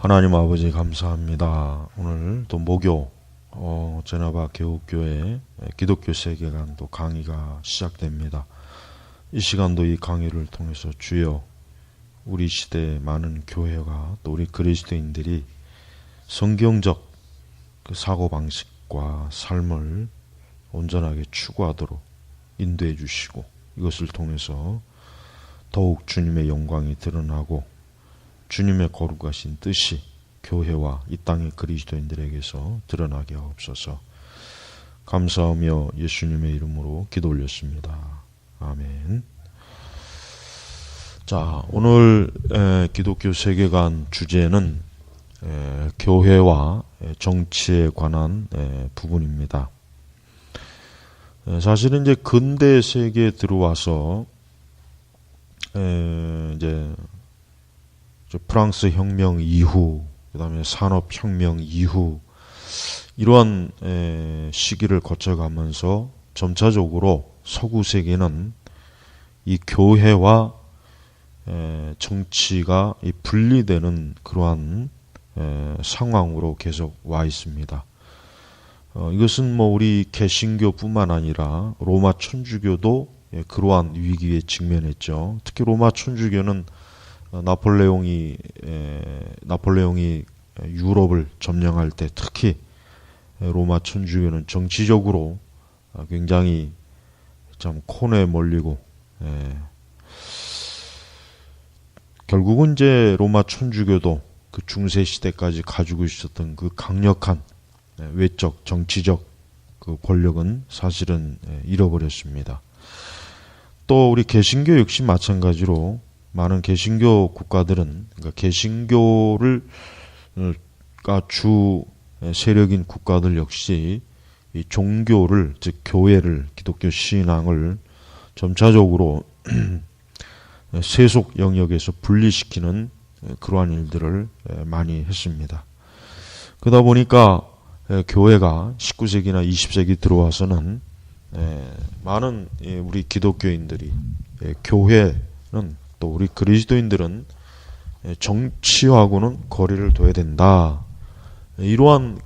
하나님 아버지 감사합니다. 오늘 또 목요 제나바 개옥교회 기독교 세계관 또 강의가 시작됩니다. 이 시간도 이 강의를 통해서 주여 우리 시대의 많은 교회가 또 우리 그리스도인들이 성경적 그 사고방식과 삶을 온전하게 추구하도록 인도해 주시고 이것을 통해서 더욱 주님의 영광이 드러나고 주님의 거룩하신 뜻이 교회와 이 땅의 그리스도인들에게서 드러나게 하옵소서. 감사하며 예수님의 이름으로 기도 올렸습니다. 아멘. 자, 오늘 기독교 세계관 주제는 교회와 정치에 관한 부분입니다. 사실은 이제 근대 세계에 들어와서 이제 프랑스 혁명 이후, 그 다음에 산업혁명 이후, 이러한 시기를 거쳐가면서 점차적으로 서구 세계는 이 교회와 정치가 분리되는 그러한 상황으로 계속 와 있습니다. 이것은 우리 개신교뿐만 아니라 로마 천주교도 그러한 위기에 직면했죠. 특히 로마 천주교는 나폴레옹이 유럽을 점령할 때 특히 로마 천주교는 정치적으로 굉장히 참 콘에 몰리고 결국은 이제 로마 천주교도 그 중세 시대까지 가지고 있었던 그 강력한 외적 정치적 그 권력은 사실은 잃어버렸습니다. 또 우리 개신교 역시 마찬가지로 많은 개신교 국가들은 그러니까 개신교를 주 세력인 국가들 역시 이 종교를 즉 교회를 기독교 신앙을 점차적으로 세속 영역에서 분리시키는 그러한 일들을 많이 했습니다. 그러다 보니까 교회가 19세기나 20세기 들어와서는 많은 우리 기독교인들이 교회는 또 우리 그리스도인들은 정치하고는 거리를 둬야 된다. 이러한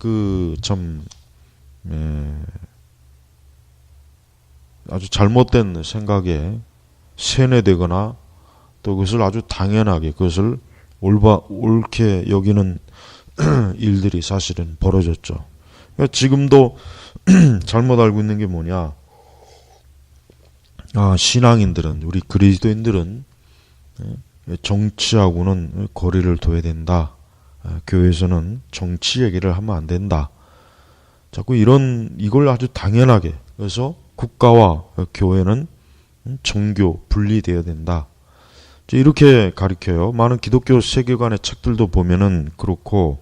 아주 잘못된 생각에 세뇌되거나 또 그것을 아주 당연하게 그것을 옳게 여기는 일들이 사실은 벌어졌죠. 그러니까 지금도 잘못 알고 있는 게 뭐냐? 신앙인들은 우리 그리스도인들은 정치하고는 거리를 둬야 된다. 교회에서는 정치 얘기를 하면 안 된다. 자꾸 이걸 아주 당연하게 그래서 국가와 교회는 정교 분리되어야 된다. 이렇게 가르쳐요. 많은 기독교 세계관의 책들도 보면은 그렇고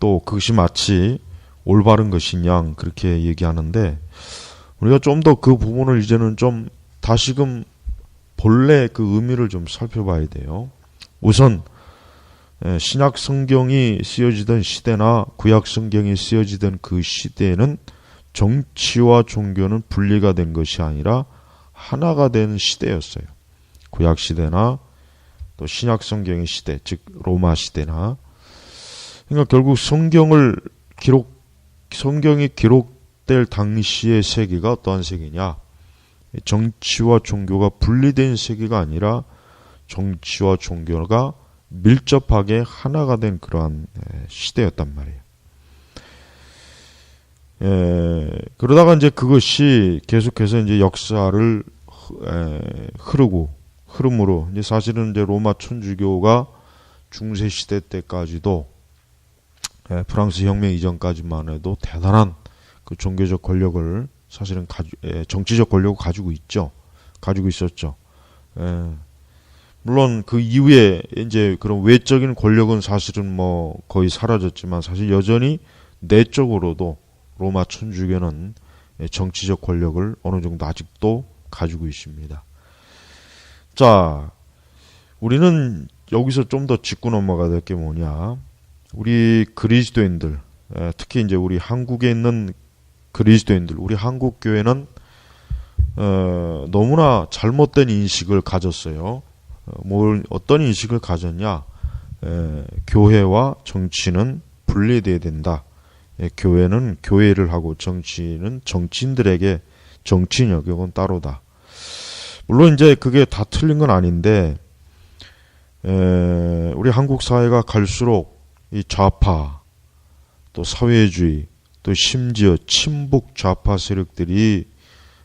또 그것이 마치 올바른 것이냐 그렇게 얘기하는데 우리가 좀 더 그 부분을 이제는 좀 다시금 본래 그 의미를 좀 살펴봐야 돼요. 우선 신약 성경이 쓰여지던 시대나 구약 성경이 쓰여지던 그 시대에는 정치와 종교는 분리가 된 것이 아니라 하나가 된 시대였어요. 구약 시대나 또 신약 성경의 시대, 즉 로마 시대나 그러니까 결국 성경이 기록될 당시의 세계가 어떠한 세계냐? 정치와 종교가 분리된 세계가 아니라 정치와 종교가 밀접하게 하나가 된 그러한 시대였단 말이에요. 그러다가 이제 그것이 계속해서 이제 역사를 흐름으로 이제 사실은 이제 로마 천주교가 중세 시대 때까지도 프랑스 혁명 이전까지만 해도 대단한 그 종교적 권력을 사실은 정치적 권력을 가지고 있었죠. 물론 그 이후에 이제 그런 외적인 권력은 사실은 거의 사라졌지만 사실 여전히 내적으로도 로마 천주교는 정치적 권력을 어느 정도 아직도 가지고 있습니다. 자, 우리는 여기서 좀 더 짚고 넘어가야 될 게 뭐냐? 우리 그리스도인들, 특히 이제 우리 한국에 있는 그리스도인들, 우리 한국 교회는 너무나 잘못된 인식을 가졌어요. 어떤 인식을 가졌냐? 교회와 정치는 분리되어야 된다. 교회는 교회를 하고 정치는 정치인들에게 정치인 영역은 따로다. 물론 이제 그게 다 틀린 건 아닌데 우리 한국 사회가 갈수록 이 좌파 또 사회주의 또 심지어 친북 좌파 세력들이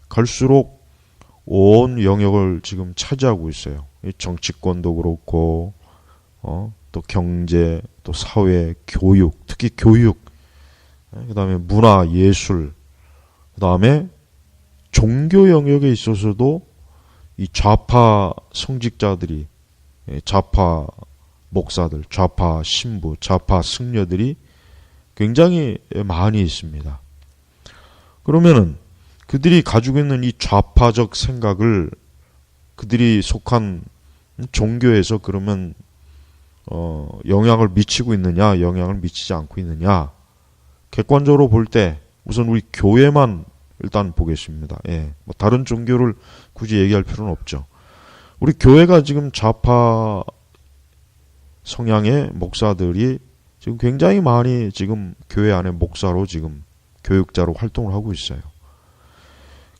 갈수록 온 영역을 지금 차지하고 있어요. 이 정치권도 그렇고 또 경제 또 사회 교육 특히 교육 그 다음에 문화 예술 그 다음에 종교 영역에 있어서도 이 좌파 성직자들이 좌파 목사들, 좌파 신부, 좌파 승려들이 굉장히 많이 있습니다. 그러면은 그들이 가지고 있는 이 좌파적 생각을 그들이 속한 종교에서 그러면 영향을 미치고 있느냐, 영향을 미치지 않고 있느냐? 객관적으로 볼 때 우선 우리 교회만 일단 보겠습니다. 뭐 다른 종교를 굳이 얘기할 필요는 없죠. 우리 교회가 지금 좌파 성향의 목사들이 지금 굉장히 많이 지금 교회 안에 목사로 지금 교육자로 활동을 하고 있어요.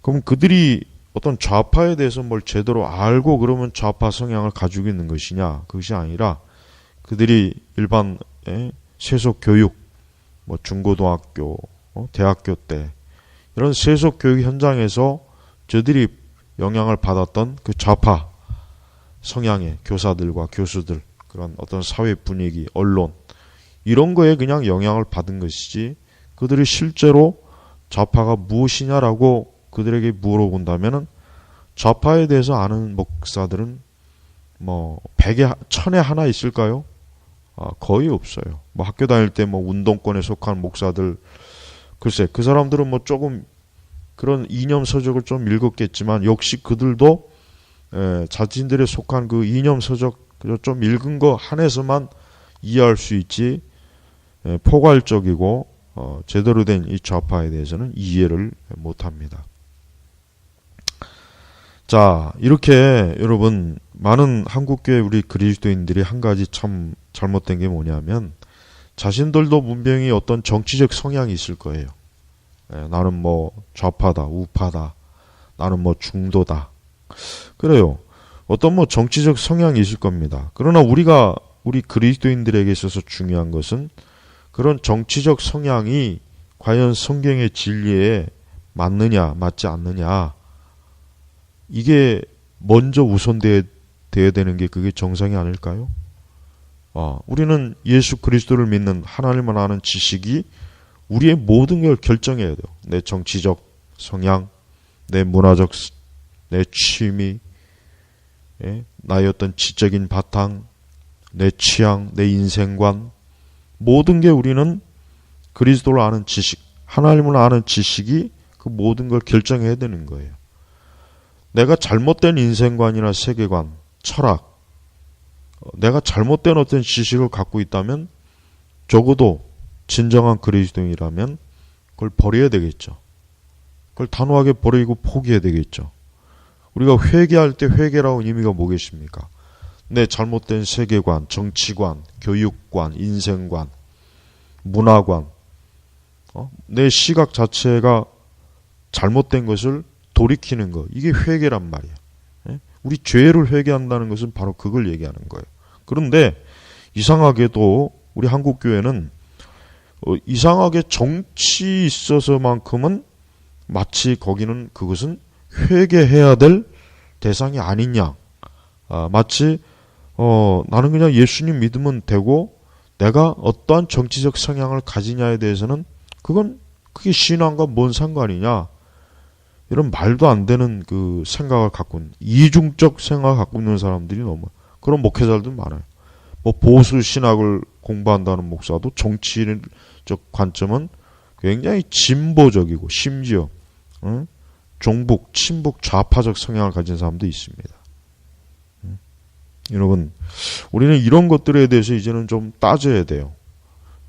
그럼 그들이 어떤 좌파에 대해서 뭘 제대로 알고 그러면 좌파 성향을 가지고 있는 것이냐? 그것이 아니라 그들이 일반 세속 교육, 뭐 중고등학교, 대학교 때 이런 세속 교육 현장에서 저들이 영향을 받았던 그 좌파 성향의 교사들과 교수들 그런 어떤 사회 분위기, 언론 이런 거에 그냥 영향을 받은 것이지 그들이 실제로 좌파가 무엇이냐라고 그들에게 물어본다면은 좌파에 대해서 아는 목사들은 뭐 100에 1000에 하나 있을까요? 거의 없어요. 뭐 학교 다닐 때 뭐 운동권에 속한 목사들 글쎄 그 사람들은 뭐 조금 그런 이념 서적을 좀 읽었겠지만 역시 그들도 자신들에 속한 그 이념 서적 좀 읽은 거 한해서만 이해할 수 있지 포괄적이고 제대로 된 이 좌파에 대해서는 이해를 못합니다. 자, 이렇게 여러분 많은 한국교회 우리 그리스도인들이 한 가지 참 잘못된 게 뭐냐면 자신들도 분명히 어떤 정치적 성향이 있을 거예요. 나는 뭐 좌파다, 우파다, 나는 뭐 중도다. 그래요. 어떤 뭐 정치적 성향이 있을 겁니다. 그러나 우리 그리스도인들에게 있어서 중요한 것은 그런 정치적 성향이 과연 성경의 진리에 맞느냐, 맞지 않느냐. 이게 먼저 우선돼야 되는 게 그게 정상이 아닐까요? 우리는 예수 그리스도를 믿는 하나님을 아는 지식이 우리의 모든 걸 결정해야 돼요. 내 정치적 성향, 내 문화적, 내 취미, 나의 어떤 지적인 바탕, 내 취향, 내 인생관 모든 게 우리는 그리스도를 아는 지식, 하나님을 아는 지식이 그 모든 걸 결정해야 되는 거예요. 내가 잘못된 인생관이나 세계관, 철학, 내가 잘못된 어떤 지식을 갖고 있다면 적어도 진정한 그리스도인이라면 그걸 버려야 되겠죠. 그걸 단호하게 버리고 포기해야 되겠죠. 우리가 회개할 때 회개라고 의미가 뭐겠습니까? 내 잘못된 세계관, 정치관, 교육관, 인생관, 문화관, 내 시각 자체가 잘못된 것을 돌이키는 거. 이게 회개란 말이야. 우리 죄를 회개한다는 것은 바로 그걸 얘기하는 거예요. 그런데 이상하게도 우리 한국교회는 이상하게 정치 있어서만큼은 마치 거기는 그것은 회개해야 될 대상이 아니냐. 마치 나는 그냥 예수님 믿으면 되고 내가 어떠한 정치적 성향을 가지냐에 대해서는 그게 신앙과 뭔 상관이냐. 이런 말도 안 되는 그 생각을 갖고 있는, 이중적 생각을 갖고 있는 사람들이 너무, 그런 목회자들도 많아요. 뭐 보수 신학을 공부한다는 목사도 정치적 관점은 굉장히 진보적이고, 심지어, 종북, 친북, 좌파적 성향을 가진 사람도 있습니다. 여러분, 우리는 이런 것들에 대해서 이제는 좀 따져야 돼요.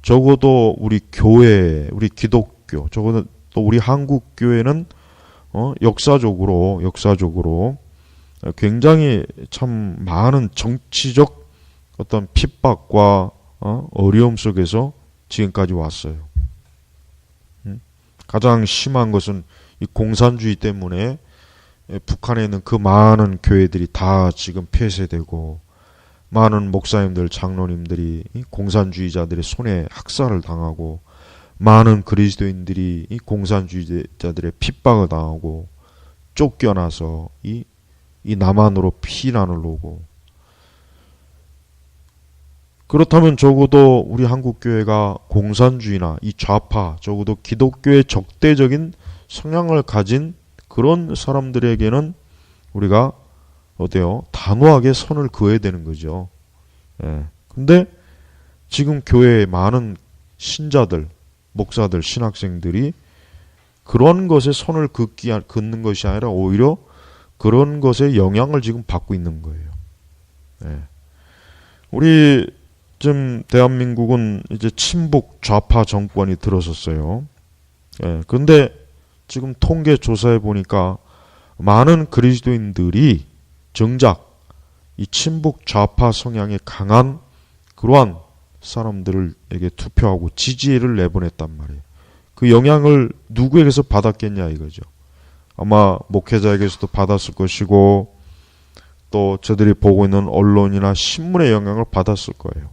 적어도 우리 교회, 우리 기독교, 적어도 또 우리 한국 교회는 역사적으로 굉장히 참 많은 정치적 어떤 핍박과 어려움 속에서 지금까지 왔어요. 가장 심한 것은 이 공산주의 때문에 북한에 있는 그 많은 교회들이 다 지금 폐쇄되고 많은 목사님들, 장로님들이 이 공산주의자들의 손에 학살을 당하고 많은 그리스도인들이 이 공산주의자들의 핍박을 당하고 쫓겨나서 이 남한으로 피난을 오고, 그렇다면 적어도 우리 한국교회가 공산주의나 이 좌파, 적어도 기독교의 적대적인 성향을 가진 그런 사람들에게는 우리가 어때요? 단호하게 선을 그어야 되는 거죠. 예. 근데 지금 교회의 많은 신자들, 목사들, 신학생들이 그런 것에 선을 긋는 것이 아니라 오히려 그런 것에 영향을 지금 받고 있는 거예요. 예. 우리 지금 대한민국은 이제 친북 좌파 정권이 들어섰어요. 예. 근데 지금 통계 조사해 보니까 많은 그리스도인들이 정작 이 친북 좌파 성향이 강한 그러한 사람들에게 투표하고 지지를 내보냈단 말이에요. 그 영향을 누구에게서 받았겠냐 이거죠. 아마 목회자에게서도 받았을 것이고 또 저들이 보고 있는 언론이나 신문의 영향을 받았을 거예요.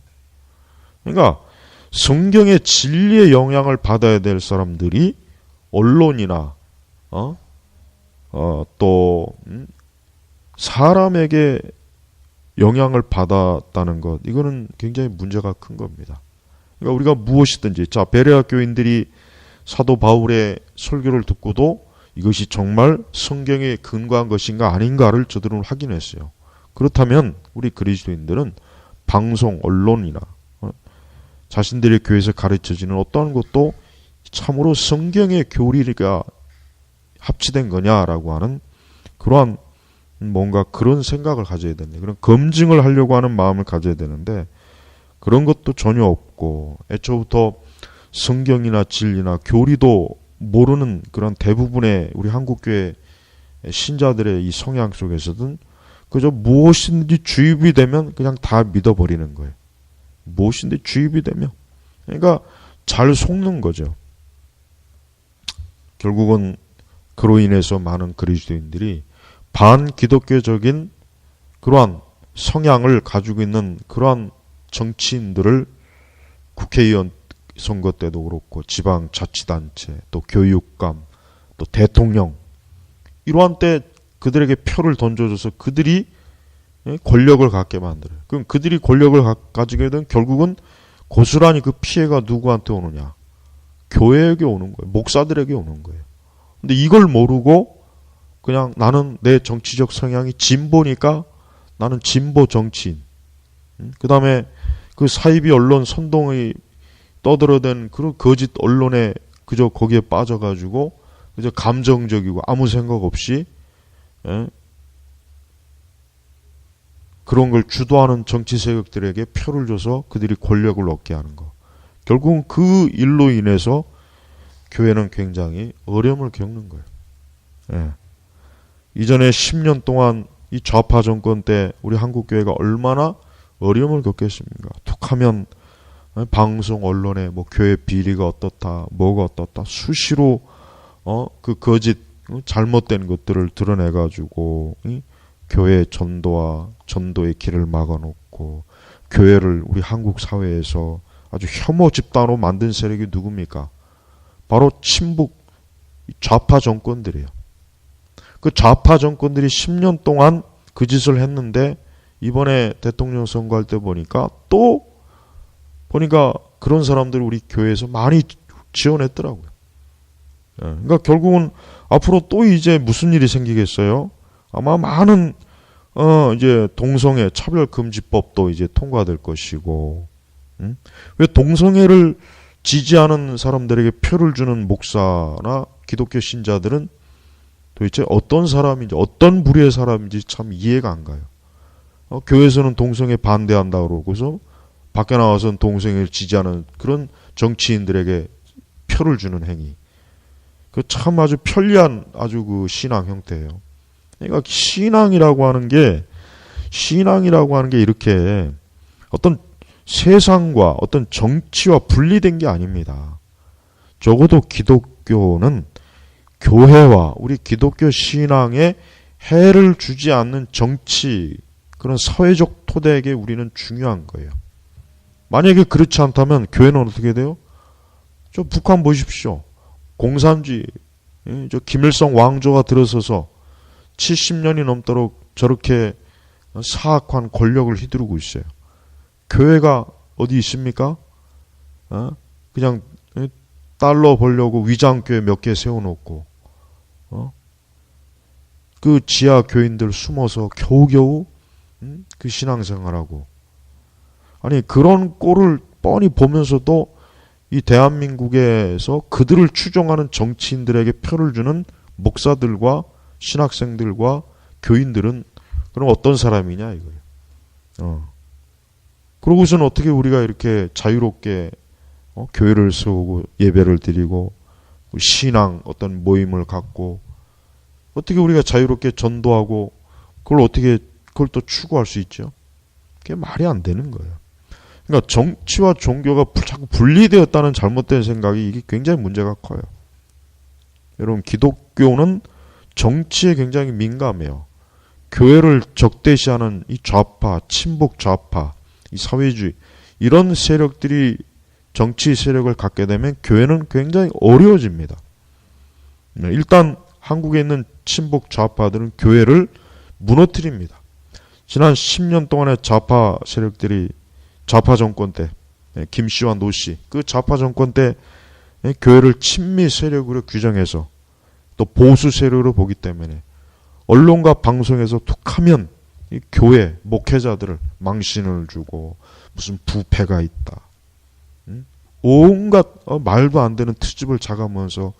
그러니까 성경의 진리의 영향을 받아야 될 사람들이 언론이나 또 사람에게 영향을 받았다는 것, 이거는 굉장히 문제가 큰 겁니다. 그러니까 우리가 무엇이든지, 자, 베레아 교인들이 사도 바울의 설교를 듣고도 이것이 정말 성경에 근거한 것인가 아닌가를 저들은 확인했어요. 그렇다면 우리 그리스도인들은 방송, 언론이나 자신들의 교회에서 가르쳐지는 어떠한 것도 참으로 성경의 교리가 합치된 거냐라고 하는 그러한 뭔가 그런 생각을 가져야 됩니다. 그런 검증을 하려고 하는 마음을 가져야 되는데 그런 것도 전혀 없고 애초부터 성경이나 진리나 교리도 모르는 그런 대부분의 우리 한국교회 신자들의 이 성향 속에서는 그저 무엇인지 주입이 되면 그냥 다 믿어버리는 거예요. 무엇인지 주입이 되면. 그러니까 잘 속는 거죠. 결국은 그로 인해서 많은 그리스도인들이 반기독교적인 그러한 성향을 가지고 있는 그러한 정치인들을 국회의원 선거 때도 그렇고 지방자치단체 또 교육감 또 대통령 이러한 때 그들에게 표를 던져줘서 그들이 권력을 갖게 만들어요. 그럼 그들이 권력을 가지게 되면 결국은 고스란히 그 피해가 누구한테 오느냐? 교회에게 오는 거예요. 목사들에게 오는 거예요. 근데 이걸 모르고 그냥 나는 내 정치적 성향이 진보니까 나는 진보 정치인. 그 다음에 그 사이비 언론 선동의 떠들어댄 그런 거짓 언론에 그저 거기에 빠져가지고 그저 감정적이고 아무 생각 없이 그런 걸 주도하는 정치 세력들에게 표를 줘서 그들이 권력을 얻게 하는 거. 결국은 그 일로 인해서 교회는 굉장히 어려움을 겪는 거예요. 예. 이전에 10년 동안 이 좌파 정권 때 우리 한국교회가 얼마나 어려움을 겪겠습니까? 툭하면 방송 언론에 뭐 교회 비리가 어떻다, 뭐가 어떻다 수시로 그 거짓 잘못된 것들을 드러내가지고 교회 전도와 전도의 길을 막아놓고 교회를 우리 한국 사회에서 아주 혐오 집단으로 만든 세력이 누굽니까? 바로 친북 좌파 정권들이에요. 그 좌파 정권들이 10년 동안 그 짓을 했는데 이번에 대통령 선거할 때 보니까 그런 사람들이 우리 교회에서 많이 지원했더라고요. 그러니까 결국은 앞으로 또 이제 무슨 일이 생기겠어요? 아마 많은 이제 동성애 차별금지법도 이제 통과될 것이고, 왜 동성애를 지지하는 사람들에게 표를 주는 목사나 기독교 신자들은 도대체 어떤 사람인지 어떤 부류의 사람인지 참 이해가 안 가요. 교회에서는 동성애 반대한다 그러고서 밖에 나와서는 동성애를 지지하는 그런 정치인들에게 표를 주는 행위. 그 참 아주 편리한 아주 그 신앙 형태예요. 그러니까 신앙이라고 하는 게 이렇게 어떤 세상과 어떤 정치와 분리된 게 아닙니다. 적어도 기독교는 교회와 우리 기독교 신앙에 해를 주지 않는 정치, 그런 사회적 토대에게 우리는 중요한 거예요. 만약에 그렇지 않다면 교회는 어떻게 돼요? 저 북한 보십시오. 공산주의, 저 김일성 왕조가 들어서서 70년이 넘도록 저렇게 사악한 권력을 휘두르고 있어요. 교회가 어디 있습니까? 그냥 달러 벌려고 위장교회 몇 개 세워놓고, 그 지하 교인들 숨어서 겨우겨우 그 신앙생활하고. 아니, 그런 꼴을 뻔히 보면서도 이 대한민국에서 그들을 추종하는 정치인들에게 표를 주는 목사들과 신학생들과 교인들은 그럼 어떤 사람이냐 이거예요. 그러고서는 어떻게 우리가 이렇게 자유롭게 교회를 세우고 예배를 드리고 신앙 어떤 모임을 갖고 어떻게 우리가 자유롭게 전도하고 그걸 또 추구할 수 있죠? 그게 말이 안 되는 거예요. 그러니까 정치와 종교가 자꾸 분리되었다는 잘못된 생각이 이게 굉장히 문제가 커요. 여러분, 기독교는 정치에 굉장히 민감해요. 교회를 적대시하는 이 좌파, 친북 좌파, 이 사회주의, 이런 세력들이 정치 세력을 갖게 되면 교회는 굉장히 어려워집니다. 일단 한국에 있는 친북 좌파들은 교회를 무너뜨립니다. 지난 10년 동안의 좌파 세력들이 좌파 정권 때, 김씨와 노씨, 그 좌파 정권 때 교회를 친미 세력으로 규정해서 또 보수 세력으로 보기 때문에 언론과 방송에서 툭하면 이 교회 목회자들을 망신을 주고 무슨 부패가 있다, 온갖 말도 안 되는 트집을 잡으면서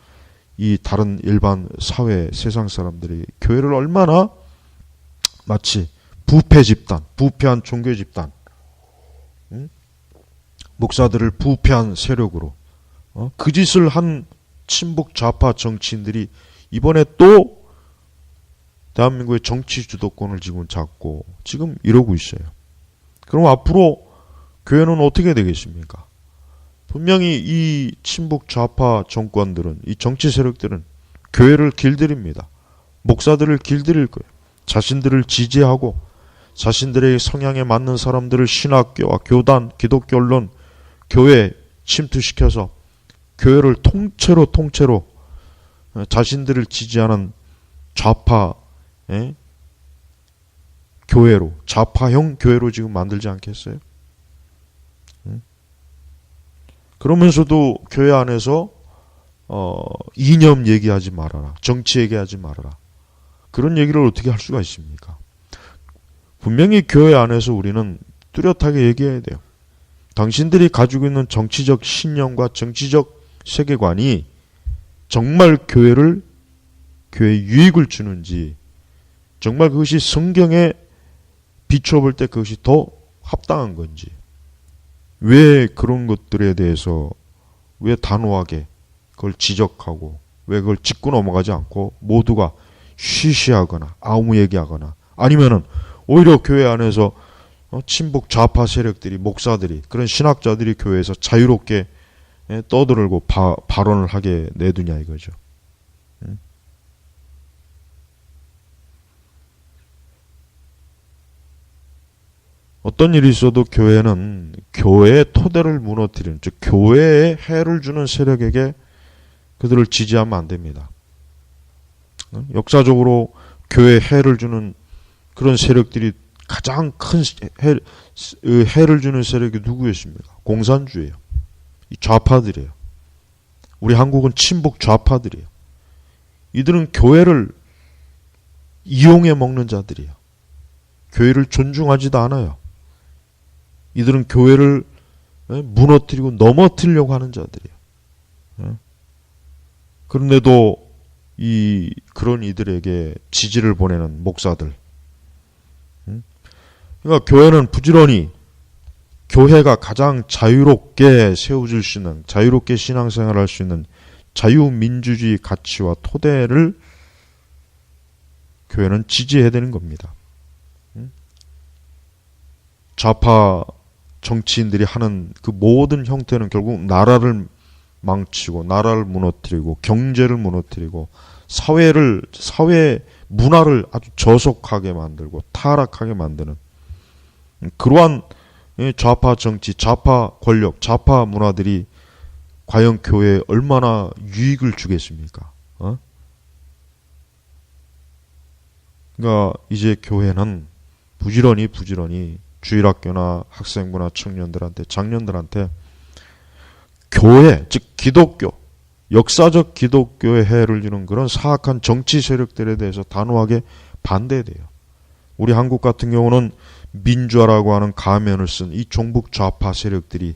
이 다른 일반 사회 세상 사람들이 교회를 얼마나 마치 부패 집단, 부패한 종교 집단, 목사들을 부패한 세력으로 그 짓을 한 친북 좌파 정치인들이 이번에 또 대한민국의 정치 주도권을 지금 잡고 지금 이러고 있어요. 그럼 앞으로 교회는 어떻게 되겠습니까? 분명히 이 친북 좌파 정권들은, 이 정치 세력들은 교회를 길들입니다. 목사들을 길들일 거예요. 자신들을 지지하고 자신들의 성향에 맞는 사람들을 신학교와 교단, 기독교 언론, 교회에 침투시켜서 교회를 통째로 자신들을 지지하는 좌파 교회로, 좌파형 교회로 지금 만들지 않겠어요? 그러면서도 교회 안에서 이념 얘기하지 말아라, 정치 얘기하지 말아라, 그런 얘기를 어떻게 할 수가 있습니까? 분명히 교회 안에서 우리는 뚜렷하게 얘기해야 돼요. 당신들이 가지고 있는 정치적 신념과 정치적 세계관이 정말 교회에 유익을 주는지, 정말 그것이 성경에 비춰볼 때 그것이 더 합당한 건지, 왜 그런 것들에 대해서 왜 단호하게 그걸 지적하고 왜 그걸 짚고 넘어가지 않고 모두가 쉬쉬하거나 아무 얘기하거나, 아니면은 오히려 교회 안에서 친북 좌파 세력들이, 목사들이, 그런 신학자들이 교회에서 자유롭게 떠들고 발언을 하게 내두냐 이거죠. 어떤 일이 있어도 교회는 교회의 토대를 무너뜨리는, 즉 교회에 해를 주는 세력에게 그들을 지지하면 안 됩니다. 역사적으로 교회에 해를 주는 그런 세력들이 가장 큰 해를 주는 세력이 누구였습니까? 공산주의예요. 이 좌파들이에요. 우리 한국은 친북 좌파들이에요. 이들은 교회를 이용해 먹는 자들이에요. 교회를 존중하지도 않아요. 이들은 교회를 무너뜨리고 넘어뜨리려고 하는 자들이에요. 그런데도 그런 이들에게 지지를 보내는 목사들. 그러니까 교회는 부지런히 교회가 가장 자유롭게 세워질 수 있는, 자유롭게 신앙생활할 수 있는 자유민주주의 가치와 토대를 교회는 지지해야 되는 겁니다. 좌파 정치인들이 하는 그 모든 형태는 결국 나라를 망치고 나라를 무너뜨리고 경제를 무너뜨리고 사회 문화를 아주 저속하게 만들고 타락하게 만드는 그러한 좌파 정치, 좌파 권력, 좌파 문화들이 과연 교회에 얼마나 유익을 주겠습니까? 그러니까 이제 교회는 부지런히 주일학교나 학생부나 청년들한테, 장년들한테 교회, 즉 기독교, 역사적 기독교에 해를 주는 그런 사악한 정치 세력들에 대해서 단호하게 반대해야 돼요. 우리 한국 같은 경우는 민주화라고 하는 가면을 쓴 이 종북 좌파 세력들이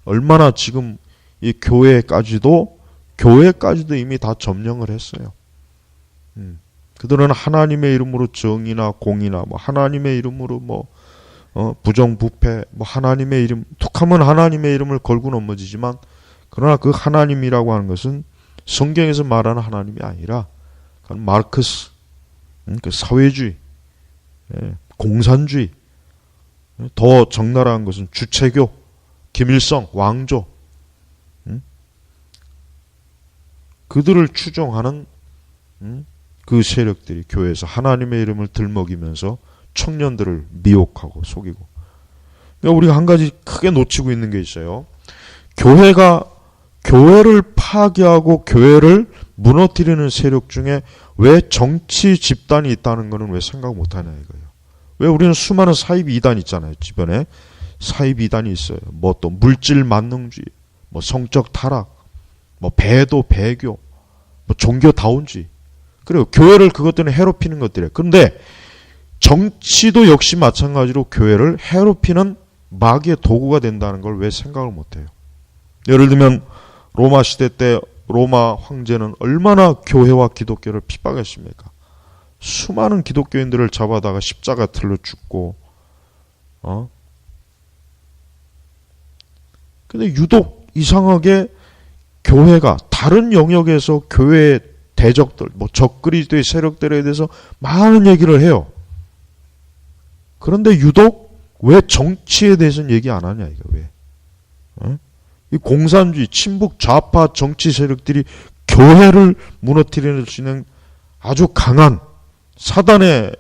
얼마나 지금 이 교회까지도 이미 다 점령을 했어요. 그들은 하나님의 이름으로 정의나 공의나 하나님의 이름으로 부정부패 하나님의 이름 툭하면 하나님의 이름을 걸고 넘어지지만 그러나 그 하나님이라고 하는 것은 성경에서 말하는 하나님이 아니라 마르크스, 그 사회주의, 공산주의, 더 적나라한 것은 주체교, 김일성, 왕조, 그들을 추종하는 그 세력들이 교회에서 하나님의 이름을 들먹이면서 청년들을 미혹하고 속이고. 그러니까 우리가 한 가지 크게 놓치고 있는 게 있어요. 교회가 교회를 파괴하고 교회를 무너뜨리는 세력 중에 왜 정치 집단이 있다는 것은 왜 생각 못하냐 이거예요. 왜 우리는 수많은 사이비 이단 있잖아요. 주변에 사이비 이단이 있어요. 또 물질 만능주의, 성적 타락, 배도 배교, 종교다운주의. 그리고 교회를 그것 때문에 해롭히는 것들이에요. 그런데 정치도 역시 마찬가지로 교회를 해롭히는 마귀의 도구가 된다는 걸 왜 생각을 못해요. 예를 들면 로마 시대 때 로마 황제는 얼마나 교회와 기독교를 핍박했습니까? 수많은 기독교인들을 잡아다가 십자가 틀로 죽고, 근데 유독 이상하게 교회가 다른 영역에서 교회의 대적들, 적그리스도의 세력들에 대해서 많은 얘기를 해요. 그런데 유독 왜 정치에 대해서는 얘기 안 하냐, 이거 왜? 이 공산주의, 친북, 좌파 정치 세력들이 교회를 무너뜨리는 수 있는 아주 강한 사단의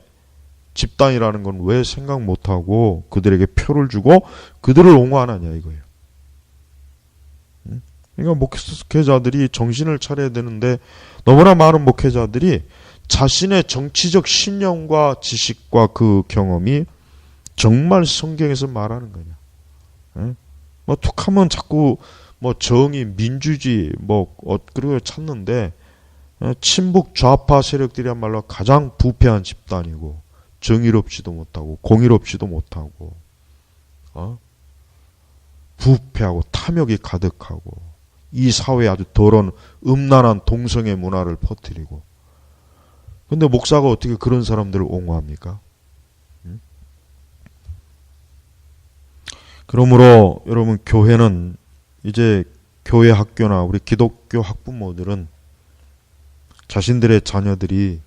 집단이라는 건 왜 생각 못하고 그들에게 표를 주고 그들을 옹호하느냐 이거예요. 그러니까 목회자들이 정신을 차려야 되는데 너무나 많은 목회자들이 자신의 정치적 신념과 지식과 그 경험이 정말 성경에서 말하는 거냐. 툭하면 자꾸 정의, 민주주의 그리고 찾는데 친북 좌파 세력들이야말로 가장 부패한 집단이고 정의롭지도 못하고 공의롭지도 못하고 부패하고 탐욕이 가득하고 이 사회에 아주 더러운 음란한 동성애 문화를 퍼뜨리고. 근데 목사가 어떻게 그런 사람들을 옹호합니까? 그러므로 여러분 교회는 이제 교회 학교나 우리 기독교 학부모들은 자신들의 자녀들이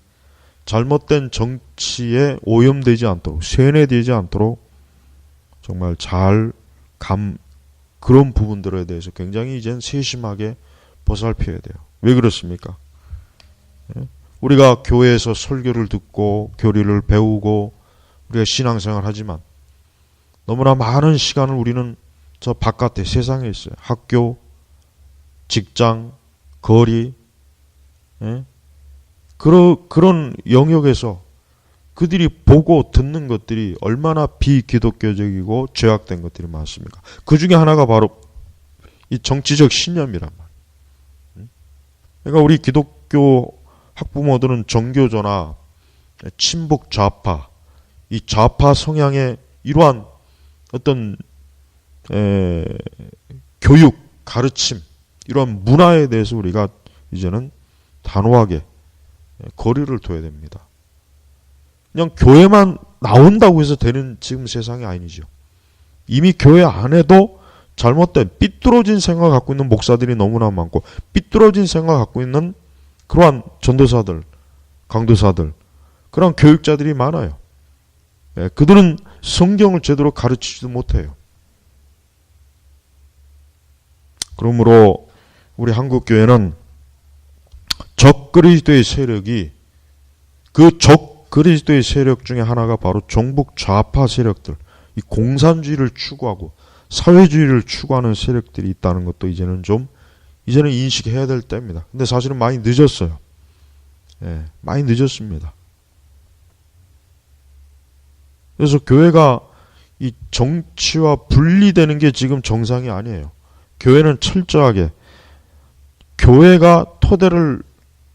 잘못된 정치에 오염되지 않도록 세뇌되지 않도록 정말 그런 부분들에 대해서 굉장히 이젠 세심하게 보살펴야 돼요. 왜 그렇습니까? 우리가 교회에서 설교를 듣고 교리를 배우고 우리가 신앙생활을 하지만 너무나 많은 시간을 우리는 저 바깥에 세상에 있어요. 학교, 직장, 거리, 그런 영역에서 그들이 보고 듣는 것들이 얼마나 비기독교적이고 죄악된 것들이 많습니까? 그 중에 하나가 바로 이 정치적 신념이란 말이에요. 그러니까 우리 기독교 학부모들은 정교조나 친북 좌파, 이 좌파 성향의 이러한 어떤 교육, 가르침, 이러한 문화에 대해서 우리가 이제는 단호하게 거리를 둬야 됩니다. 그냥 교회만 나온다고 해서 되는 지금 세상이 아니죠. 이미 교회 안에도 잘못된 삐뚤어진 생각을 갖고 있는 목사들이 너무나 많고 삐뚤어진 생각을 갖고 있는 그러한 전도사들, 강도사들, 그런 교육자들이 많아요. 그들은 성경을 제대로 가르치지도 못해요. 그러므로 우리 한국 교회는 적그리스도의 세력이 그 적그리스도의 세력 중에 하나가 바로 종북 좌파 세력들, 이 공산주의를 추구하고 사회주의를 추구하는 세력들이 있다는 것도 이제는 인식해야 될 때입니다. 근데 사실은 많이 늦었어요. 예, 많이 늦었습니다. 그래서 교회가 이 정치와 분리되는 게 지금 정상이 아니에요. 교회는 철저하게 교회가 토대를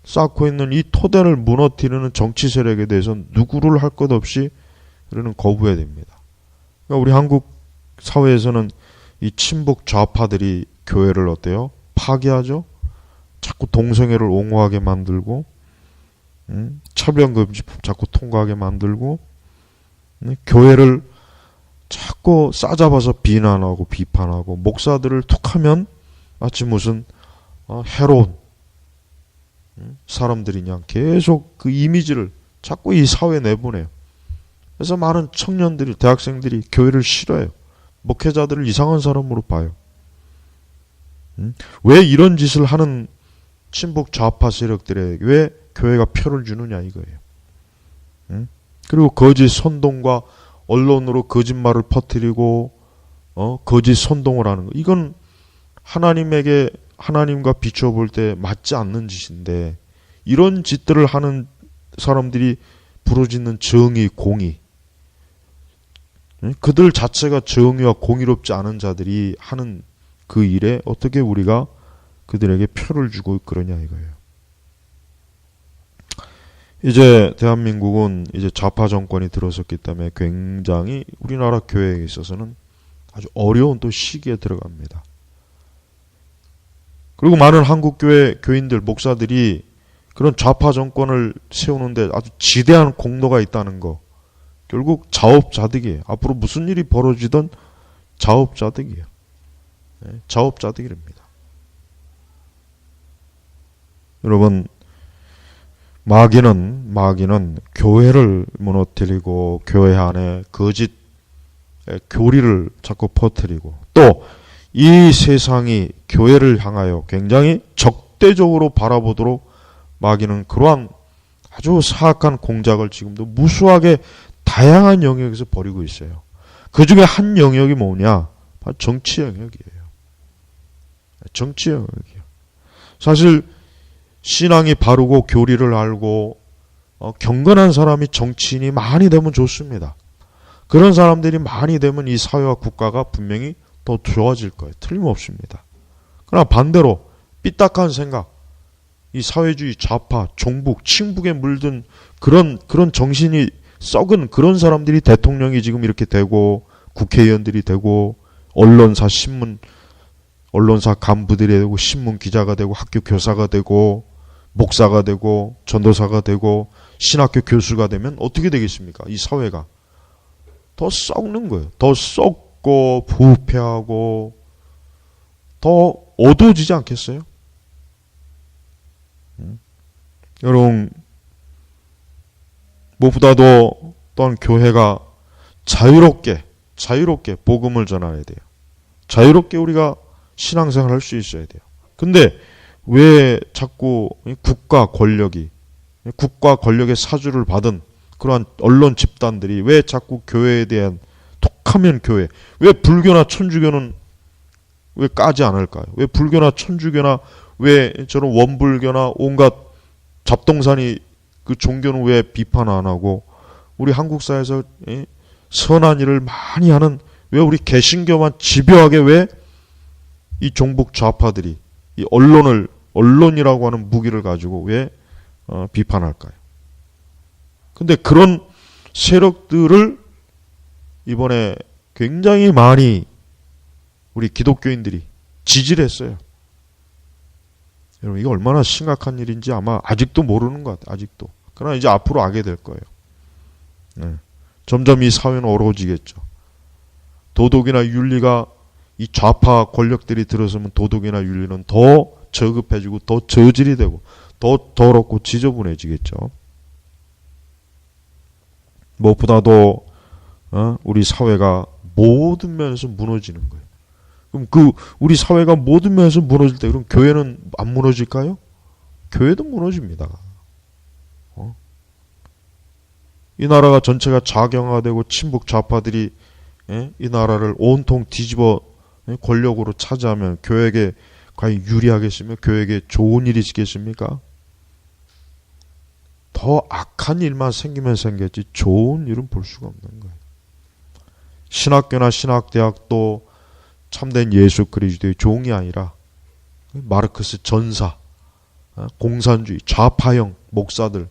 쌓고 있는 이 토대를 무너뜨리는 정치 세력에 대해서는 누구를 할 것 없이 우리는 거부해야 됩니다. 그러니까 우리 한국 사회에서는 이 친북 좌파들이 교회를 어때요? 파괴하죠. 자꾸 동성애를 옹호하게 만들고, 차별금지법 자꾸 통과하게 만들고, 교회를 자꾸 싸잡아서 비난하고 비판하고, 목사들을 툭하면 마치 무슨 해로운 사람들이냐 계속 그 이미지를 자꾸 이 사회에 내보내요. 그래서 많은 청년들이, 대학생들이 교회를 싫어해요. 목회자들을 이상한 사람으로 봐요. 왜 이런 짓을 하는 친북 좌파 세력들에게 왜 교회가 표를 주느냐 이거예요. 그리고 거짓 선동과 언론으로 거짓말을 퍼뜨리고 거짓 선동을 하는 거. 이건 하나님과 비춰볼 때 맞지 않는 짓인데 이런 짓들을 하는 사람들이 부르짖는 정의, 공의, 그들 자체가 정의와 공의롭지 않은 자들이 하는 그 일에 어떻게 우리가 그들에게 표를 주고 그러냐 이거예요. 이제 대한민국은 이제 좌파 정권이 들어섰기 때문에 굉장히 우리나라 교회에 있어서는 아주 어려운 또 시기에 들어갑니다. 그리고 많은 한국교회 교인들, 목사들이 그런 좌파 정권을 세우는데 아주 지대한 공로가 있다는 거. 결국 자업자득이에요. 앞으로 무슨 일이 벌어지든 자업자득이에요. 네, 자업자득입니다. 여러분, 마귀는 교회를 무너뜨리고 교회 안에 거짓 교리를 자꾸 퍼뜨리고 또 이 세상이 교회를 향하여 굉장히 적대적으로 바라보도록 마귀는 그러한 아주 사악한 공작을 지금도 무수하게 다양한 영역에서 벌이고 있어요. 그 중에 한 영역이 뭐냐? 바로 정치 영역이에요. 정치 영역이에요. 사실 신앙이 바르고 교리를 알고 경건한 사람이 정치인이 많이 되면 좋습니다. 그런 사람들이 많이 되면 이 사회와 국가가 분명히 더 좋아질 거예요. 틀림없습니다. 그러나 반대로 삐딱한 생각, 이 사회주의 좌파, 종북, 친북에 물든 그런 정신이 썩은 그런 사람들이 대통령이 지금 이렇게 되고 국회의원들이 되고 언론사 간부들이 되고 신문 기자가 되고 학교 교사가 되고 목사가 되고 전도사가 되고 신학교 교수가 되면 어떻게 되겠습니까? 이 사회가 더 썩는 거예요. 더 썩고 부패하고 더 어두워지지 않겠어요? 여러분, 무엇보다도 또한 교회가 자유롭게 복음을 전해야 돼요. 자유롭게 우리가 신앙생활을 할 수 있어야 돼요. 근데 왜 자꾸 국가 권력의 사주를 받은 그러한 언론 집단들이 왜 자꾸 교회에 대한 톡하면 교회, 왜 불교나 천주교는 왜 까지 않을까요? 왜 불교나 천주교나 왜 저런 원불교나 온갖 잡동사니 그 종교는 왜 비판 안 하고 우리 한국 사회에서 선한 일을 많이 하는 왜 우리 개신교만 집요하게 왜 이 종북 좌파들이 이 언론이라고 하는 무기를 가지고 왜 비판할까요? 근데 그런 세력들을 이번에 굉장히 많이 우리 기독교인들이 지지를 했어요. 여러분, 이게 얼마나 심각한 일인지 아마 아직도 모르는 것 같아요. 아직도. 그러나 이제 앞으로 알게 될 거예요. 네. 점점 이 사회는 어려워지겠죠. 도덕이나 윤리가 이 좌파 권력들이 들어서면 도덕이나 윤리는 더 저급해지고 더 저질이 되고 더 더럽고 지저분해지겠죠. 무엇보다도 우리 사회가 모든 면에서 무너지는 거예요. 그럼 우리 사회가 모든 면에서 무너질 때 그럼 교회는 안 무너질까요? 교회도 무너집니다. 이 나라가 전체가 자경화되고 친북 좌파들이 이 나라를 온통 뒤집어 권력으로 차지하면 교회에게 과연 유리하겠으며 교회에게 좋은 일이 있겠습니까? 더 악한 일만 생기면 생겼지 좋은 일은 볼 수가 없는 거예요. 신학교나 신학대학도 참된 예수 그리스도의 종이 아니라 마르크스 전사, 공산주의, 좌파형 목사들,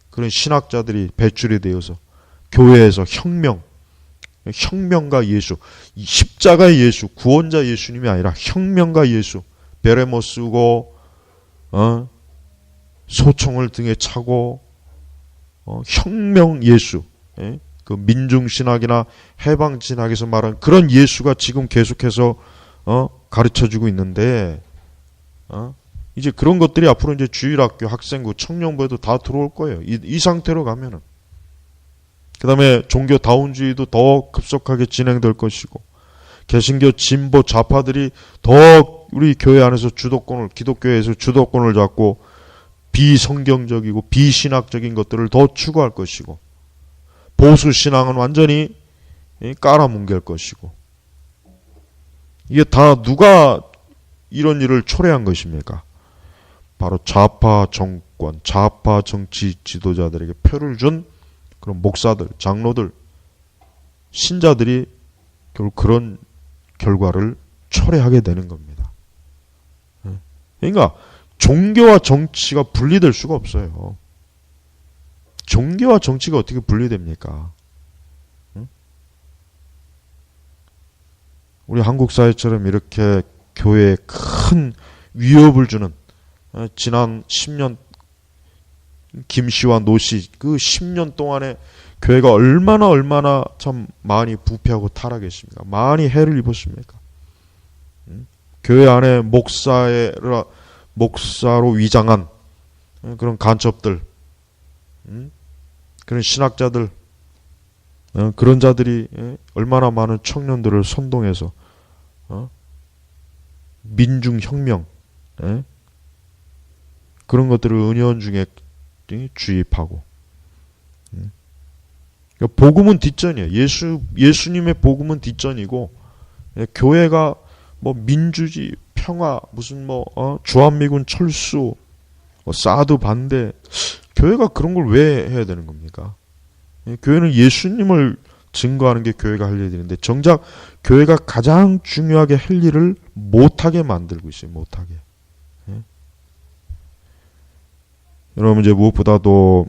그런 신학자들이 배출이 되어서 교회에서 혁명가 예수, 십자가의 예수, 구원자 예수님이 아니라 혁명가 예수, 베레모 쓰고 소총을 등에 차고 혁명 예수, 그 민중신학이나 해방신학에서 말하는 그런 예수가 지금 계속해서 가르쳐주고 있는데 이제 그런 것들이 앞으로 이제 주일학교, 학생부, 청년부에도 다 들어올 거예요. 이 상태로 가면은. 그 다음에 종교다운주의도 더 급속하게 진행될 것이고, 개신교 진보 좌파들이 더 우리 교회 안에서 기독교에서 주도권을 잡고 비성경적이고 비신학적인 것들을 더 추구할 것이고, 보수신앙은 완전히 깔아뭉갤 것이고, 이게 다 누가 이런 일을 초래한 것입니까? 바로 좌파 정권, 좌파 정치 지도자들에게 표를 준 그런 목사들, 장로들, 신자들이 결국 그런 결과를 초래하게 되는 겁니다. 그러니까 종교와 정치가 분리될 수가 없어요. 종교와 정치가 어떻게 분리됩니까? 우리 한국 사회처럼 이렇게 교회에 큰 위협을 주는 지난 10년 김씨와 노씨 그 10년 동안에 교회가 얼마나 참 많이 부패하고 타락했습니까? 많이 해를 입었습니까? 교회 안에 목사로 위장한 그런 간첩들, 그런 신학자들, 그런 자들이 얼마나 많은 청년들을 선동해서 민중혁명 그런 것들을 은연중에 주입하고, 복음은 뒷전이에요. 예수님의 복음은 뒷전이고, 교회가 뭐 민주주의, 평화, 무슨 주한미군 철수, 사드 반대, 교회가 그런 걸 왜 해야 되는 겁니까? 교회는 예수님을 증거하는 게 교회가 할 일인데 정작 교회가 가장 중요하게 할 일을 못하게 만들고 있어요. 못하게. 여러분 이제 무엇보다도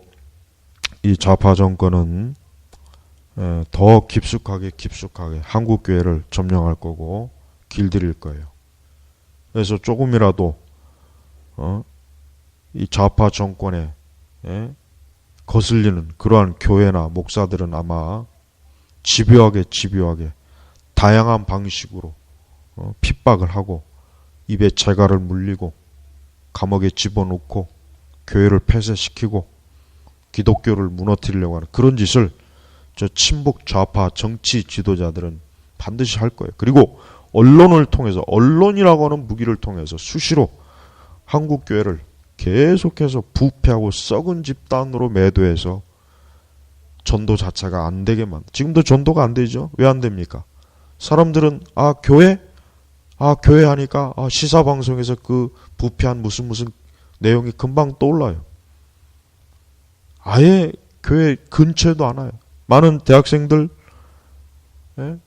이 좌파 정권은 더 깊숙하게 한국 교회를 점령할 거고 길들일 거예요. 그래서 조금이라도 이 좌파 정권에 거슬리는 그러한 교회나 목사들은 아마 집요하게 다양한 방식으로 핍박을 하고 입에 재갈을 물리고 감옥에 집어넣고 교회를 폐쇄시키고 기독교를 무너뜨리려고 하는 그런 짓을 저 친북 좌파 정치 지도자들은 반드시 할 거예요. 그리고 언론을 통해서, 언론이라고 하는 무기를 통해서 수시로 한국 교회를 계속해서 부패하고 썩은 집단으로 매도해서 전도 자체가 안 되게 지금도 전도가 안 되죠. 왜 안 됩니까? 사람들은 교회 하니까 시사방송에서 그 부패한 무슨 내용이 금방 떠올라요. 아예 교회 근처에도 안 와요. 많은 대학생들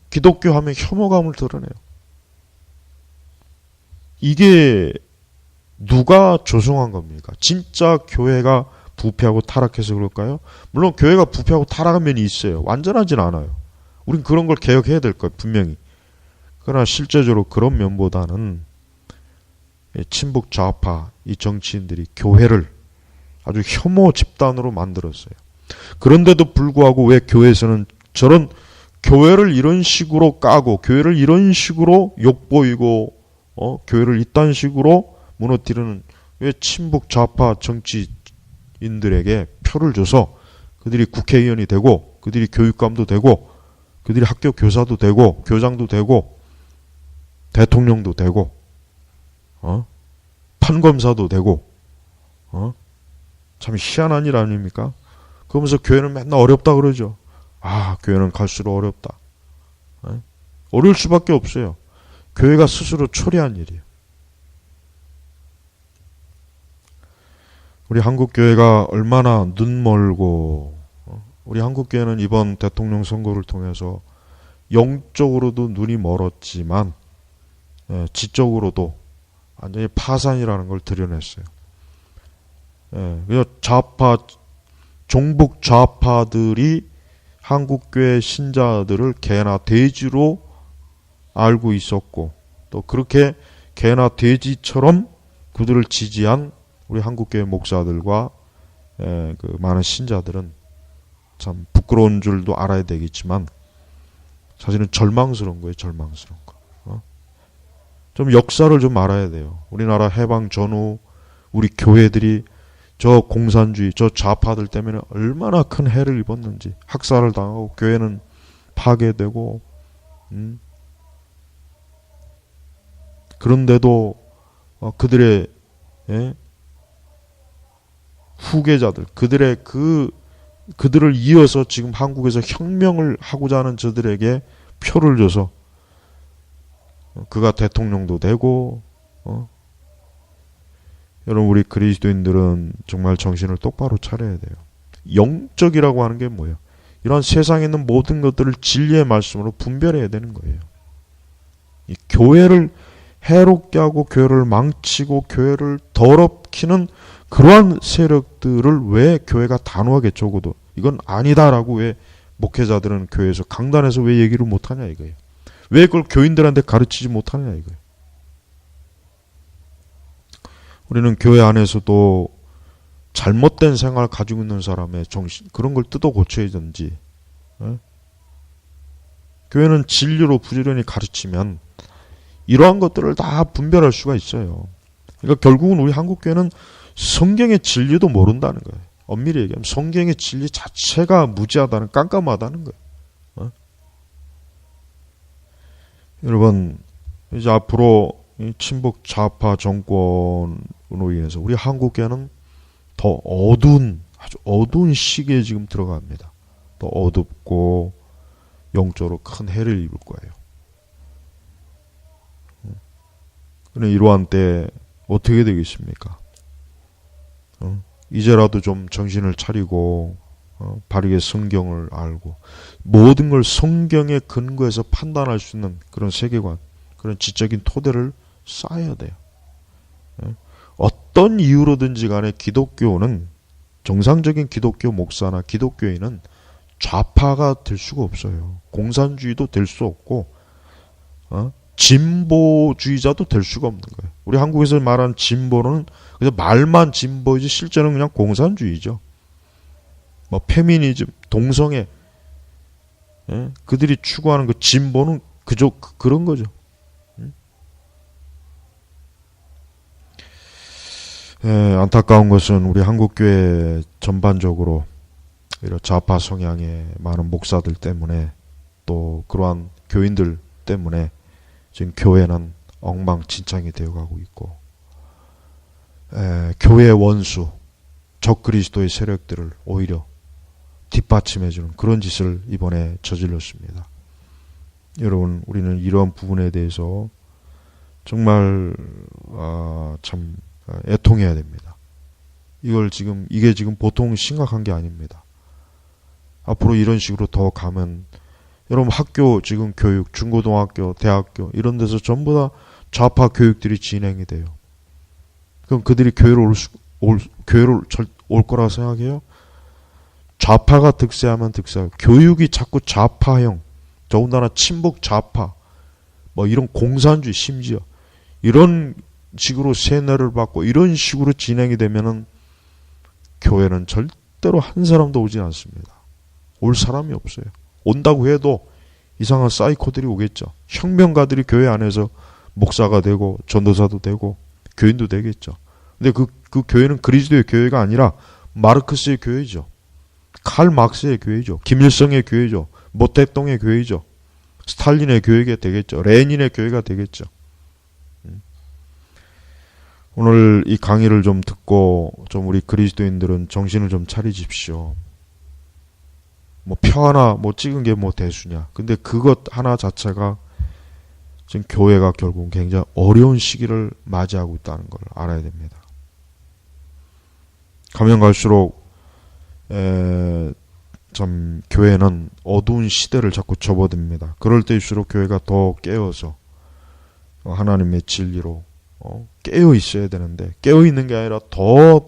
기독교 하면 혐오감을 드러내요. 이게 누가 조성한 겁니까? 진짜 교회가 부패하고 타락해서 그럴까요? 물론 교회가 부패하고 타락한 면이 있어요. 완전하진 않아요. 우린 그런 걸 개혁해야 될 거예요. 분명히. 그러나 실제적으로 그런 면보다는 친북 좌파 이 정치인들이 교회를 아주 혐오 집단으로 만들었어요. 그런데도 불구하고 왜 교회에서는 저런 교회를 이런 식으로 까고 교회를 이런 식으로 욕보이고 교회를 이딴 식으로 무너뜨리는 왜 친북 좌파 정치인들에게 표를 줘서 그들이 국회의원이 되고 그들이 교육감도 되고 그들이 학교 교사도 되고 교장도 되고 대통령도 되고, 판검사도 되고, 참 희한한 일 아닙니까? 그러면서 교회는 맨날 어렵다 그러죠. 아, 교회는 갈수록 어렵다. 어려울 수밖에 없어요. 교회가 스스로 초래한 일이에요. 우리 한국교회가 얼마나 눈멀고, 우리 한국교회는 이번 대통령 선거를 통해서 영적으로도 눈이 멀었지만 지적으로도 완전히 파산이라는 걸 드러냈어요. 좌파, 종북 좌파들이 한국교회 신자들을 개나 돼지로 알고 있었고, 또 그렇게 개나 돼지처럼 그들을 지지한 우리 한국교회 목사들과 그 많은 신자들은 참 부끄러운 줄도 알아야 되겠지만 사실은 절망스러운 거예요. 절망스러운 거. 좀 역사를 좀 알아야 돼요. 우리나라 해방 전후 우리 교회들이 저 공산주의, 저 좌파들 때문에 얼마나 큰 해를 입었는지, 학살을 당하고 교회는 파괴되고, 그런데도 그들의 후계자들, 그들을 이어서 지금 한국에서 혁명을 하고자 하는 저들에게 표를 줘서 그가 대통령도 되고, 여러분, 우리 그리스도인들은 정말 정신을 똑바로 차려야 돼요. 영적이라고 하는 게 뭐예요? 이런 세상에 있는 모든 것들을 진리의 말씀으로 분별해야 되는 거예요. 이 교회를 해롭게 하고 교회를 망치고 교회를 더럽히는 그러한 세력들을 왜 교회가 단호하게 적어도 이건 아니다라고 왜 목회자들은 교회에서 강단에서 왜 얘기를 못하냐 이거예요. 왜 그걸 교인들한테 가르치지 못하냐 이거예요. 우리는 교회 안에서도 잘못된 생활을 가지고 있는 사람의 정신, 그런 걸 뜯어 고쳐야 되는지, 교회는 진리로 부지런히 가르치면 이러한 것들을 다 분별할 수가 있어요. 그러니까 결국은 우리 한국교회는 성경의 진리도 모른다는 거예요. 엄밀히 얘기하면 성경의 진리 자체가 무지하다는, 깜깜하다는 거예요. 여러분, 이제 앞으로 이 친북 좌파 정권으로 인해서 우리 한국교회는 더 어두운, 아주 어두운 시기에 지금 들어갑니다. 더 어둡고 영적으로 큰 해를 입을 거예요. 그런데 이러한 때 어떻게 되겠습니까? 이제라도 좀 정신을 차리고 바르게 성경을 알고 모든 걸 성경의 근거에서 판단할 수 있는 그런 세계관, 그런 지적인 토대를 쌓아야 돼요. 어떤 이유로든지 간에 기독교는, 정상적인 기독교 목사나 기독교인은 좌파가 될 수가 없어요. 공산주의도 될 수 없고 진보주의자도 될 수가 없는 거예요. 우리 한국에서 말하는 진보는 그래서 말만 진보이지 실제는 그냥 공산주의죠. 뭐 페미니즘, 동성애, 그들이 추구하는 그 진보는 그저 그런 거죠. 안타까운 것은 우리 한국교회 전반적으로 이런 좌파 성향의 많은 목사들 때문에, 또 그러한 교인들 때문에 지금 교회는 엉망진창이 되어가고 있고, 교회의 원수, 적그리스도의 세력들을 오히려 뒷받침해주는 그런 짓을 이번에 저질렀습니다. 여러분, 우리는 이러한 부분에 대해서 정말 참 애통해야 됩니다. 이게 지금 보통 심각한 게 아닙니다. 앞으로 이런 식으로 더 가면 여러분 학교 지금 교육, 중고등학교, 대학교 이런 데서 전부 다 좌파 교육들이 진행이 돼요. 그럼 그들이 교회로 올 거라고 생각해요? 좌파가 득세하면 득세하고, 교육이 자꾸 좌파형, 더군다나 친북 좌파, 뭐 이런 공산주의, 심지어 이런 식으로 세뇌를 받고 이런 식으로 진행이 되면은 교회는 절대로 한 사람도 오지 않습니다. 올 사람이 없어요. 온다고 해도 이상한 사이코들이 오겠죠. 혁명가들이 교회 안에서 목사가 되고 전도사도 되고 교인도 되겠죠. 근데 그 교회는 그리스도의 교회가 아니라 마르크스의 교회죠. 칼 막스의 교회죠. 김일성의 교회죠. 모택동의 교회죠. 스탈린의 교회가 되겠죠. 레닌의 교회가 되겠죠. 오늘 이 강의를 좀 듣고 좀 우리 그리스도인들은 정신을 좀 차리십시오. 뭐 표 하나 뭐 찍은 게 뭐 대수냐. 근데 그것 하나 자체가 지금 교회가 결국 굉장히 어려운 시기를 맞이하고 있다는 걸 알아야 됩니다. 가면 갈수록 참 교회는 어두운 시대를 자꾸 접어듭니다. 그럴 때일수록 교회가 더 깨어서 하나님의 진리로 깨어 있어야 되는데, 깨어 있는 게 아니라 더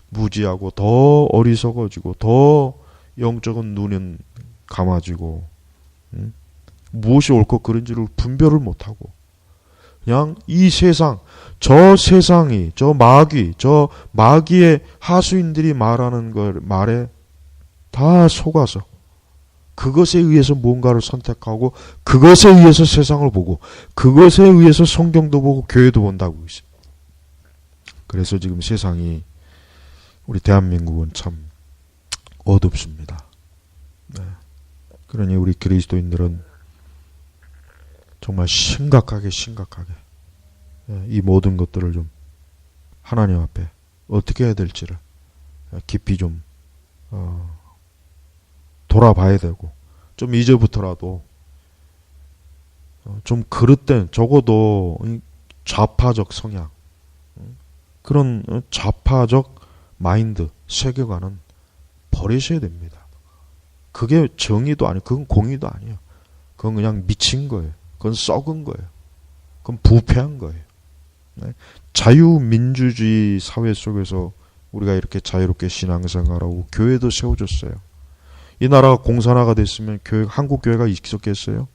무지하고 더 어리석어지고 더 영적인 눈은 감아지고 무엇이 옳고 그른지를 분별을 못하고 그냥 이 세상, 저 세상이, 저 마귀의 하수인들이 말하는 말에 다 속아서 그것에 의해서 무언가를 선택하고 그것에 의해서 세상을 보고 그것에 의해서 성경도 보고 교회도 본다고 있어요. 그래서 지금 세상이, 우리 대한민국은 참 어둡습니다. 네. 그러니 우리 그리스도인들은 정말 심각하게 이 모든 것들을 좀 하나님 앞에 어떻게 해야 될지를 깊이 좀 돌아봐야 되고, 좀 이제부터라도 좀 그릇된, 적어도 좌파적 성향, 그런 좌파적 마인드, 세계관은 버리셔야 됩니다. 그게 정의도 아니고 그건 공의도 아니에요. 그건 그냥 미친 거예요. 그건 썩은 거예요. 그건 부패한 거예요. 네? 자유민주주의 사회 속에서 우리가 이렇게 자유롭게 신앙생활하고 교회도 세워졌어요. 이 나라가 공산화가 됐으면 한국 교회가 있었겠어요?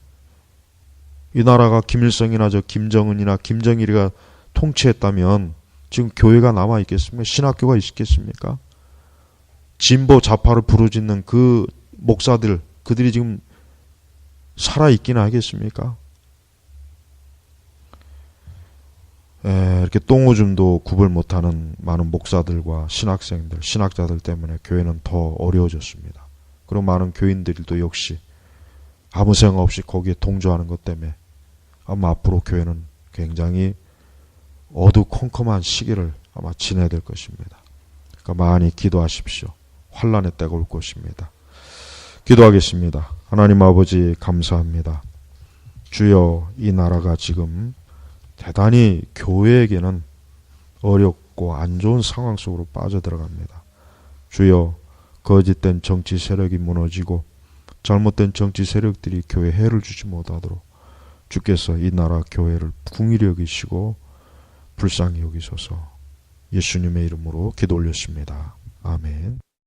이 나라가 김일성이나 김정은이나 김정일이가 통치했다면 지금 교회가 남아 있겠습니까? 신학교가 있겠습니까? 진보 좌파를 부르짖는 그 목사들, 그들이 지금 살아 있기나 하겠습니까? 이렇게 똥오줌도 구별 못하는 많은 목사들과 신학생들, 신학자들 때문에 교회는 더 어려워졌습니다. 그리고 많은 교인들도 역시 아무 생각 없이 거기에 동조하는 것 때문에 아마 앞으로 교회는 굉장히 어두컴컴한 시기를 아마 지내야 될 것입니다. 그러니까 많이 기도하십시오. 환난의 때가 올 것입니다. 기도하겠습니다. 하나님 아버지 감사합니다. 주여, 이 나라가 지금 대단히 교회에게는 어렵고 안 좋은 상황 속으로 빠져들어갑니다. 주여, 거짓된 정치 세력이 무너지고 잘못된 정치 세력들이 교회에 해를 주지 못하도록 주께서 이 나라 교회를 긍휼히 여기시고 불쌍히 여기소서. 예수님의 이름으로 기도 올렸습니다. 아멘.